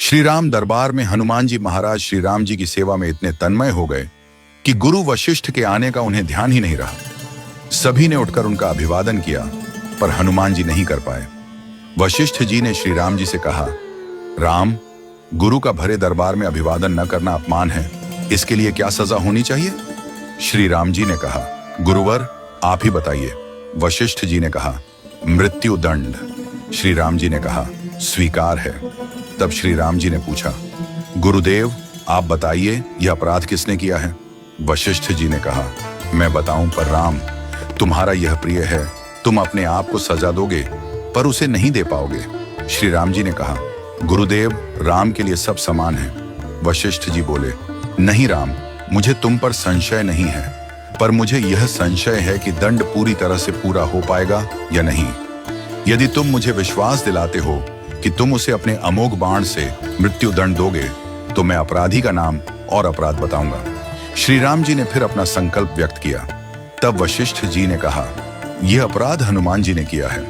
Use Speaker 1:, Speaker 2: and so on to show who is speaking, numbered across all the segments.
Speaker 1: श्री राम दरबार में हनुमान जी महाराज श्री राम जी की सेवा में इतने तन्मय हो गए कि गुरु वशिष्ठ के आने का उन्हें ध्यान ही नहीं रहा। सभी ने उठकर उनका अभिवादन किया, पर हनुमान जी नहीं कर पाए। वशिष्ठ जी ने श्री राम जी से कहा, राम, गुरु का भरे दरबार में अभिवादन न करना अपमान है, इसके लिए क्या सजा होनी चाहिए? श्री राम जी ने कहा, गुरुवर आप ही बताइए। वशिष्ठ जी ने कहा, मृत्यु दंड। श्री राम जी ने कहा, स्वीकार है। तब श्री राम जी ने पूछा, गुरुदेव आप बताइए यह अपराध किसने किया है? वशिष्ठ जी ने कहा, मैं बताऊं पर राम, तुम्हारा यह प्रिय है, तुम अपने आप को सजा दोगे पर उसे नहीं दे पाओगे। श्री राम जी ने कहा, गुरुदेव राम के लिए सब समान है। वशिष्ठ जी बोले, नहीं राम, मुझे तुम पर संशय नहीं है, पर मुझे यह संशय है कि दंड पूरी तरह से पूरा हो पाएगा या नहीं। यदि तुम मुझे विश्वास दिलाते हो कि तुम उसे अपने अमोघ बाण से मृत्यु दंड दोगे तो मैं अपराधी का नाम और अपराध बताऊंगा। श्री राम जी ने फिर अपना संकल्प व्यक्त किया। तब वशिष्ठ जी ने कहा, यह अपराध हनुमान जी ने किया है।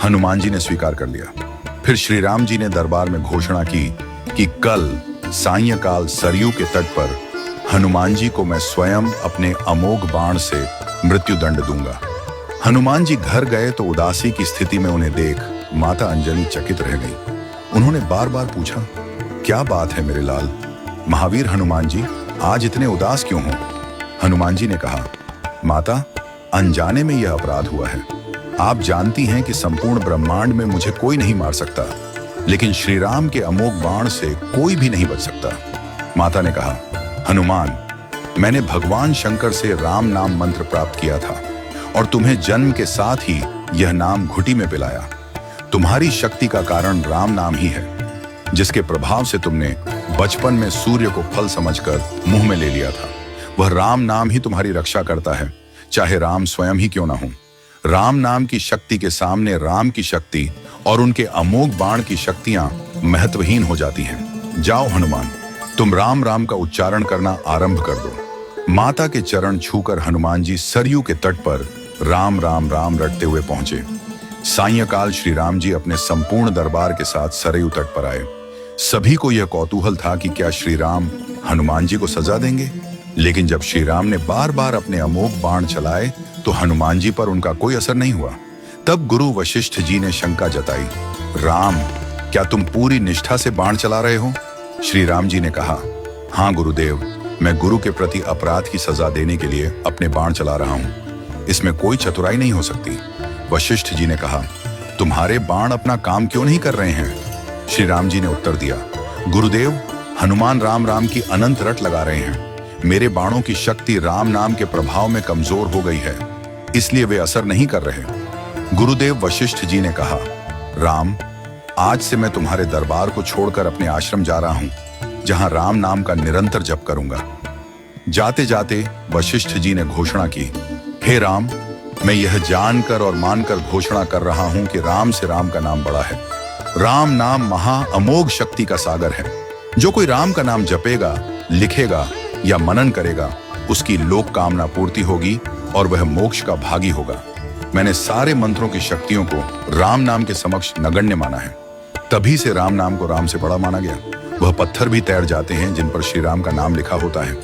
Speaker 1: हनुमान जी ने स्वीकार कर लिया। फिर श्री राम जी ने दरबार में घोषणा की कि कल सायंकाल सरयू के तट पर हनुमान जी को मैं स्वयं अपने अमोघ बाण से मृत्यु दंड दूंगा। हनुमान जी घर गए तो उदासी की स्थिति में उन्हें देख माता अंजलि चकित रह गई। उन्होंने बार बार पूछा, क्या बात है मेरे लाल? महावीर हनुमान जी आज इतने उदास क्यों हो? हनुमान जी ने कहा, माता, अनजाने में यह अपराध हुआ है। आप जानती हैं कि संपूर्ण ब्रह्मांड में मुझे कोई नहीं मार सकता, लेकिन श्री राम के अमोघ बाण से कोई भी नहीं बच सकता। माता ने कहा, हनुमान, मैंने भगवान शंकर से राम नाम मंत्र प्राप्त किया था और तुम्हें जन्म के साथ ही यह नाम घुटी में पिलाया। तुम्हारी शक्ति का कारण राम नाम ही है, जिसके प्रभाव से तुमने बचपन में सूर्य को फल समझकर मुंह में ले लिया था। वह राम नाम ही तुम्हारी रक्षा करता है, चाहे राम स्वयं ही क्यों ना हो। राम नाम की शक्ति के सामने राम की शक्ति और उनके अमोघ बाण की शक्तियां महत्वहीन हो जाती हैं। जाओ हनुमान, तुम राम राम का उच्चारण करना आरंभ कर दो। माता के चरण छूकर हनुमान जी सरयू के तट पर राम राम राम रटते हुए पहुंचे। सायंकाल श्री राम जी अपने संपूर्ण दरबार के साथ सरयू तट पर आए। सभी को यह कौतूहल था कि क्या श्री राम हनुमान जी को सजा देंगे, लेकिन जब श्री राम ने बार बार अपने अमोघ बाण चलाए तो हनुमान जी पर उनका कोई असर नहीं हुआ। तब गुरु वशिष्ठ जी ने शंका जताई, राम, क्या तुम पूरी निष्ठा से बाण चला रहे हो? श्री राम जी ने कहा, हाँ गुरुदेव, मैं गुरु के प्रति अपराध की सजा देने के लिए अपने बाण चला रहा हूँ। इसमें कोई चतुराई नहीं हो सकती। वशिष्ठ जी ने कहा, तुम्हारे बाण अपना काम क्यों नहीं कर रहे हैं? श्री राम जी ने उत्तर दिया, गुरुदेव, हनुमान राम राम की अनंत रट लगा रहे हैं। मेरे बाणों की शक्ति राम नाम के प्रभाव में कमजोर हो गई है, इसलिए वे असर नहीं कर रहे। गुरुदेव वशिष्ठ जी ने कहा, राम, आज से मैं तुम्हारे दरबार को छोड़कर अपने आश्रम जा रहा हूं, जहां राम नाम का निरंतर जप करूंगा। जाते जाते वशिष्ठ जी ने घोषणा की, हे राम, मैं यह जानकर और मानकर घोषणा कर रहा हूं कि राम से राम का नाम बड़ा है। राम नाम महा अमोघ शक्ति का सागर है। जो कोई राम का नाम जपेगा, लिखेगा या मनन करेगा, उसकी लोक कामना पूर्ति होगी और वह मोक्ष का भागी होगा। मैंने सारे मंत्रों की शक्तियों को राम नाम के समक्ष नगण्य माना है। तभी से राम नाम को राम से बड़ा माना गया। वह पत्थर भी तैर जाते हैं जिन पर श्री राम का नाम लिखा होता है।